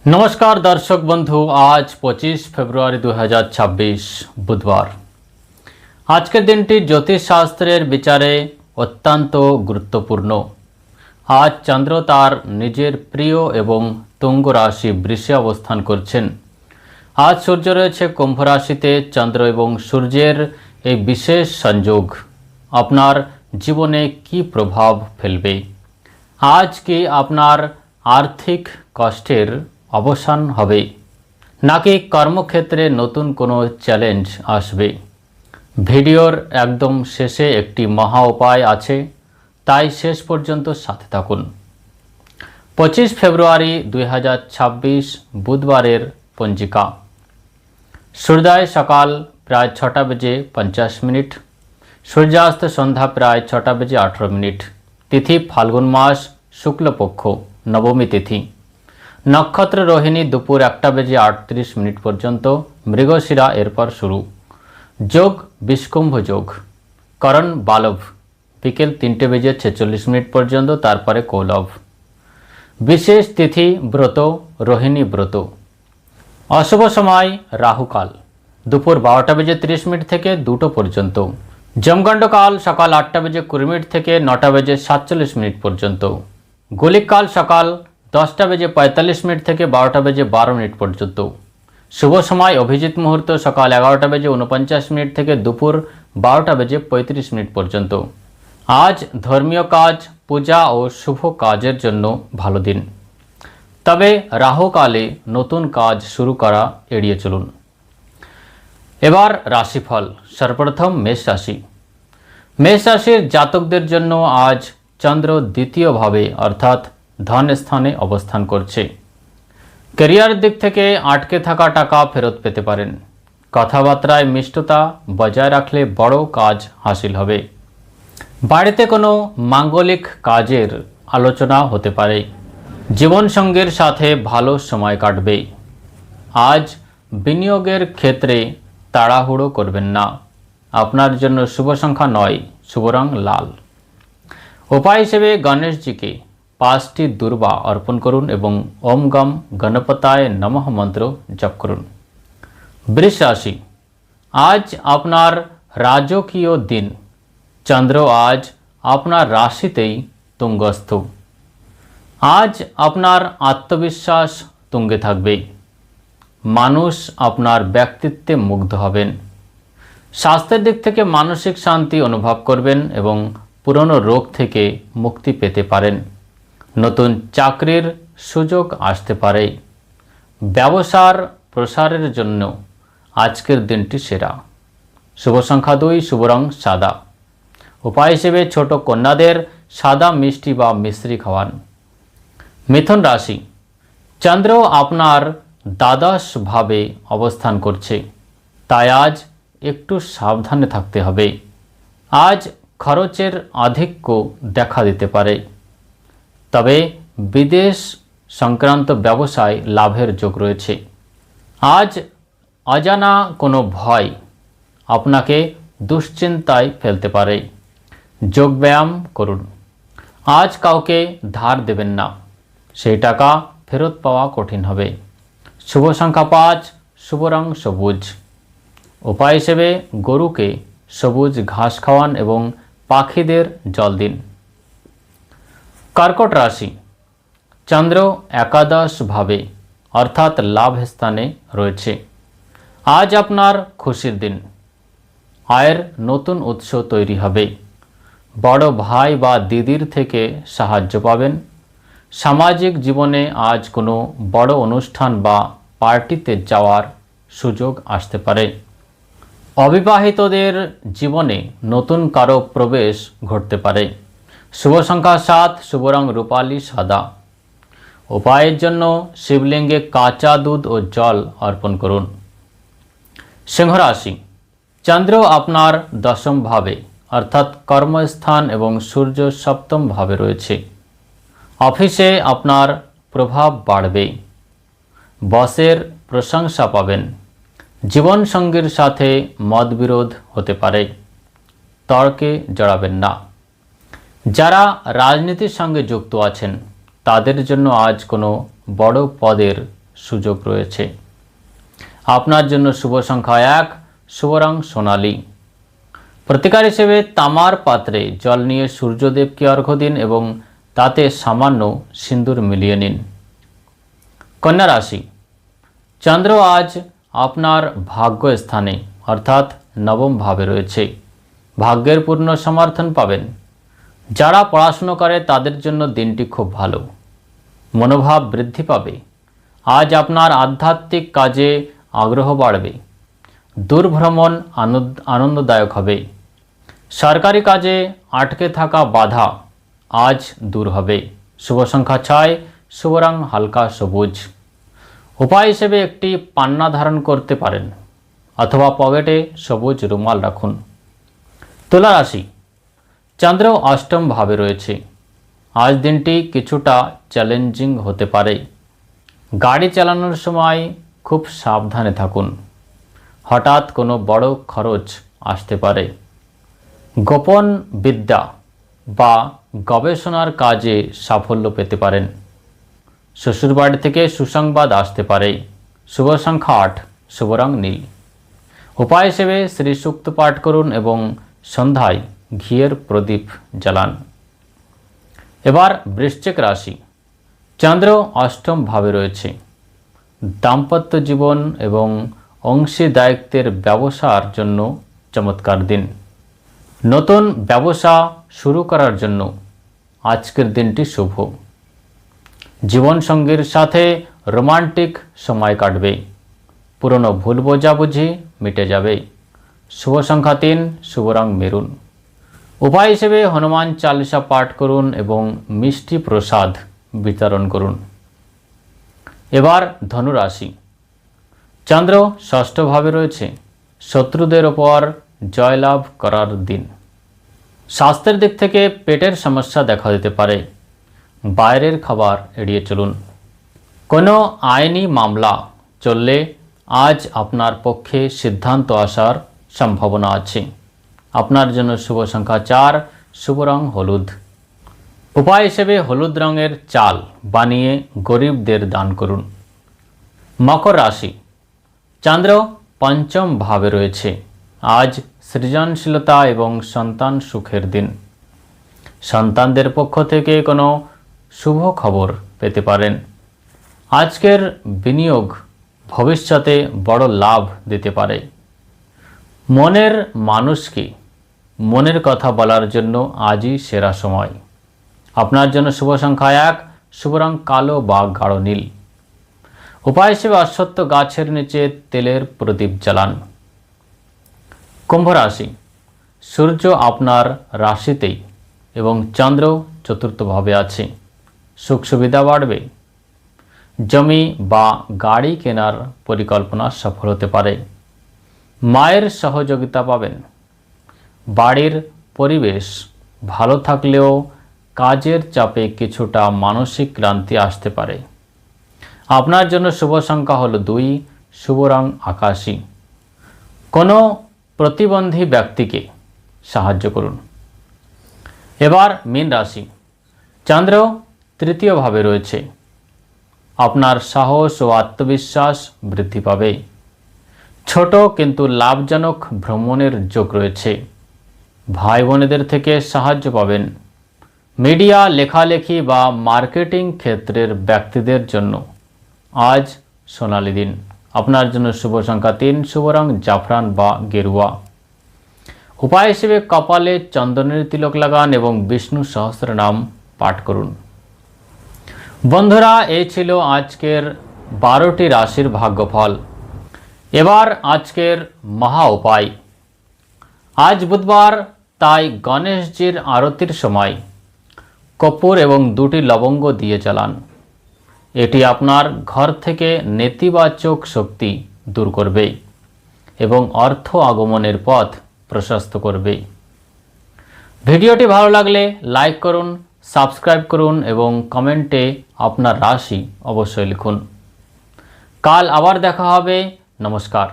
नमस्कार दर्शक बंधु, आज 25 फेब्रुआरी 2026 बुधवार। आजकेर दिनटी ज्योतिष शास्त्रेर विचारे अत्यंत गुरुत्वपूर्ण। आज चंद्र तार निजेर प्रिय एवं तुंग राशि वृषे अवस्थान करछेन। आज सूर्य रयेछे कुम्भ राशिते। चंद्र एवं सूर्येर এই विशेष संयोग आपनार जीवने की प्रभाव फेलबे? आज कि आपनार आर्थिक कष्टेर अवसान हबे नाकि कर्मक्षेत्रे नतून कोनो चैलेंज आसबे? भिडियोर एकदम शेषे एकटी महा उपाय आछे, ताई शेष पर्यन्त साथे थाकुन। 25 फेब्रुआरी 2026 बुधवारेर पंजिका। सूर्योदय सकाल प्राय 6टा बेजे 50 मिनिट, सूर्यास्त सन्ध्या प्राय 6टा बेजे 18 मिनिट। तिथि फाल्गुन मास शुक्ल पक्ष नवमी तिथि। नक्षत्र रोहिणी दुपुर 1टा बेजे 38 मिनिट पर्यन्त, मृगशिरा एरपर शुरू। जोग विषकुम्भ जोग। करण बालव बिकेल 3टे बेजे 46 मिनिट पर्यन्त, तारपरे कौलव। विशेष तिथि व्रत रोहिणी व्रत। अशुभ समय राहुकाल दुपुर 12टा बेजे 30 मिनिट थेके 2টো पर्यन्त। जमगंड काल सकाल 8टा बेजे 20 मिनिट थेके 9टा बेजे 47 मिनिट पर्यन्त। गोलिक काल सकाल 10टा बेजे 45 मिनिट थेके 12टा बेजे 12 मिनिट पर्यन्त। शुभ समय अभिजित मुहूर्त सकाल 11टा बेजे 49 मिनिट थेके दुपुर 12टा बेजे 35 मिनिट पर्यन्त। आज धर्मीय काज पूजा और शुभ काजेर जन्य भालो दिन, तबे राहुकाले नतून काज शुरू करा एड़िये चलुन। एबार राशिफल। सर्वप्रथम मेष राशि। मेष राशिर जातकदेर जन्य आज चंद्र द्वितीय भावे अर्थात धन स्थाने अवस्थान करछे। कैरियर दिक थेके आटके थाका टाका फेरत पेते पारेन। कथाबार्ताय मिष्टता बजाय राखले बड़ो काज हासिल हबे। बाड़ीते कोनो मांगलिक काजेर आलोचना होते पारे। जीवन संगीर साथे भालो समय काटबे। आज बिनियोगेर क्षेत्रे ताड़ाहुड़ो करबेन ना। आपनार जन्य शुभ संख्या 9, शुभ रंग लाल। उपाय हिसेबे गणेश जी के 5टी दुर्वा अर्पण करुन एवं ओम गम गणपताय नमः मंत्र जप करुन। वृष राशि। आज आपनार राजकीय दिन। चंद्र आज आपनार राशितेई तुंगस्थ। आज आपनार आत्मविश्वास तुंगे थाकबे। मानुष आपनार व्यक्तित्वे मुग्ध हबेन। स्वास्थ्येर दिक थेके मानसिक शांति अनुभव करबेन एवं पुरानो रोग थेके मुक्ति पेते पारेन। नतून चाकरिर सुयोग आसते पारे। व्यवसार प्रसारेर जन्य आजकेर दिनटी सेरा। शुभ संख्या 2, शुभ रंग सादा। उपाय हिसेबे छोटो कन्यादेर सादा मिष्टि बा मिश्री खावान। मिथुन राशि। चंद्र आपनार द्वादश भावे अवस्थान करछे, ताई आज एकटू सावधाने थाकते हबे। आज खरचेर आधिक्य देखा दिते पारे, तबे विदेश संक्रांत व्यवसाय लाभेर जोग रयेछे। आज अजाना कोनो भय आपनाके दुश्चिंताय फेलते पारे। जोग व्यायाम करुन। आज काउके धार देबेन ना, सेई टाका फेरत पावा कठिन हबे। शुभ संख्या 5, शुभ रंग सबुज। उपाय हिसेबे गरुके सबुज घास खावान एवं पाखीदेर जल दिन। कर्कट राशि। चंद्र एकादश भावे अर्थात लाभ स्थाने रयेछे। आज आपनार खुशिर दिन। आयेर नतून उत्स तैरी हबे। बड़ो भाई बा दिदिर थेके साहाज्य पाबेन। सामाजिक जीवने आज कोनो बड़ो अनुष्ठान बा पार्टीते जावार सुयोग आसते पारे। अविवाहितोदेर जीवने नतून कारो प्रवेश घटते पारे। शुभ संख्या 7, शुभ रंग रूपाली सादा। उपायेर जन्य शिवलिंगे काचा दूध और जल अर्पण करुन। सिंह राशि। चंद्र आपनार दशम भावे अर्थात कर्मस्थान एवं सूर्य सप्तम भावे रयेछे। अफिसे आपनार प्रभाव बाड़बे। बसेर प्रशंसा पाबेन। जीवन संगीर साथे मतबिरोध होते पारे। तर्के जड़ाबेन ना। যারা রাজনীতির সঙ্গে যুক্ত আছেন তাদের জন্য আজ কোনো বড় পদের সুযোগ রয়েছে। আপনার জন্য শুভ সংখ্যা 1, শুভ রং সোনালী। প্রতিকার হিসেবে তামার পাত্রে জল নিয়ে সূর্যদেবকে অর্ঘ্য দিন এবং তাতে সামান্য সিন্দুর মিলিয়ে নিন। কন্যা রাশি, চন্দ্র আজ আপনার ভাগ্য স্থানে অর্থাৎ নবম ভাবে রয়েছে। ভাগ্যের পূর্ণ সমর্থন পাবেন। যারা পড়াশুনো করে তাদের জন্য দিনটি খুব ভালো। মনোভাব বৃদ্ধি পাবে। আজ আপনার আধ্যাত্মিক কাজে আগ্রহ বাড়বে। দূরভ্রমণ আনন্দদায়ক হবে। সরকারি কাজে আটকে থাকা বাধা আজ দূর হবে। শুভ সংখ্যা 6, শুভ রং হালকা সবুজ। উপায় হিসেবে একটি পান্না ধারণ করতে পারেন অথবা পকেটে সবুজ রুমাল রাখুন। তুলা রাশি, চন্দ্র অষ্টম ভাবে রয়েছে। আজ দিনটি কিছুটা চ্যালেঞ্জিং হতে পারে। গাড়ি চালানোর সময় খুব সাবধানে থাকুন। হঠাৎ কোনো বড় খরচ আসতে পারে। গোপন বিদ্যা বা গবেষণার কাজে সাফল্য পেতে পারেন। শ্বশুরবাড়ি থেকে সুসংবাদ আসতে পারে। শুভ সংখ্যা 8, শুভ রং নীল। উপায় হিসেবে শ্রী সূক্ত পাঠ করুন এবং সন্ধ্যায় ঘিয়ের প্রদীপ জ্বালান। এবার বৃশ্চিক রাশি, চন্দ্র অষ্টম ভাবে রয়েছে। দাম্পত্য জীবন এবং অংশীদায়িত্বের ব্যবসার জন্য চমৎকার দিন। নতুন ব্যবসা শুরু করার জন্য আজকের দিনটি শুভ। জীবনসঙ্গীর সাথে রোমান্টিক সময় কাটবে। পুরনো ভুল বোঝাবুঝি মিটে যাবে। শুভ সংখ্যা 3, শুভ রং মেরুন। উপায় হিসেবে হনুমান চালিসা পাঠ করুন এবং মিষ্টি প্রসাদ বিতরণ করুন। এবার ধনু রাশি, চন্দ্র ষষ্ঠ ভাবে রয়েছে। শত্রুদের ওপর জয়লাভ করার দিন। স্বাস্থ্যের দিক থেকে পেটের সমস্যা দেখা দিতে পারে। বাইরের খাবার এড়িয়ে চলুন। কোনো আইনি মামলা চললে আজ আপনার পক্ষে সিদ্ধান্ত আসার সম্ভাবনা আছে। আপনার জন্য শুভ সংখ্যা 4, শুভ রং হলুদ। উপায় হিসেবে হলুদ রঙের চাল বানিয়ে গরিবদের দান করুন। মকর রাশি, চন্দ্র পঞ্চম ভাবে রয়েছে। আজ সৃজনশীলতা এবং সন্তান সুখের দিন। সন্তানদের পক্ষ থেকে কোনো শুভ খবর পেতে পারেন। আজকের বিনিয়োগ ভবিষ্যতে বড় লাভ দিতে পারে। মনের মানুষকে মনের কথা বলার জন্য আজই সেরা সময়। আপনার জন্য শুভ সংখ্যা 1, শুভ রং কালো বা গাঢ় নীল। উপায় হিসেবে অশ্বত্থ গাছের নিচে তেলের প্রদীপ জ্বালান। কুম্ভ রাশি, সূর্য আপনার রাশিতেই এবং চন্দ্র চতুর্থভাবে আছে। সুখ সুবিধা বাড়বে। জমি বা গাড়ি কেনার পরিকল্পনা সফল হতে পারে। মায়ের সহযোগিতা পাবেন। বাড়ির পরিবেশ ভালো থাকলেও কাজের চাপে কিছুটা মানসিক ক্লান্তি আসতে পারে। আপনার জন্য শুভ সংখ্যা হলো 2, শুভ রং আকাশী। কোনো প্রতিবন্ধী ব্যক্তিকে সাহায্য করুন। এবার মীন রাশি, চন্দ্র তৃতীয় ভাবে রয়েছে। আপনার সাহস ও আত্মবিশ্বাস বৃদ্ধি পাবে। ছোট কিন্তু লাভজনক ভ্রমণের যোগ রয়েছে। ভাই বোনেদের থেকে সাহায্য পাবেন। মিডিয়া, লেখালেখি বা মার্কেটিং ক্ষেত্রের ব্যক্তিদের জন্য আজ সোনালী দিন। আপনার জন্য শুভ সংখ্যা 3, শুভ রং জাফরান বা গেরুয়া। উপায় হিসেবে কপালে চন্দনের তিলক লাগান এবং বিষ্ণু সহস্রনাম পাঠ করুন। বন্ধুরা, এই ছিল আজকের 12টি রাশির ভাগ্যফল। এবার আজকের মহা উপায়। আজ বুধবার, তাই গণেশজির আরতির সময় কর্পূর এবং 2টি লবঙ্গ দিয়ে জ্বালান। এটি আপনার ঘর থেকে নেতিবাচক শক্তি দূর করবে এবং অর্থ আগমনের পথ প্রশস্ত করবে। ভিডিওটি ভালো লাগলে লাইক করুন, সাবস্ক্রাইব করুন এবং কমেন্টে আপনার রাশি অবশ্যই লিখুন। কাল আবার দেখা হবে। নমস্কার।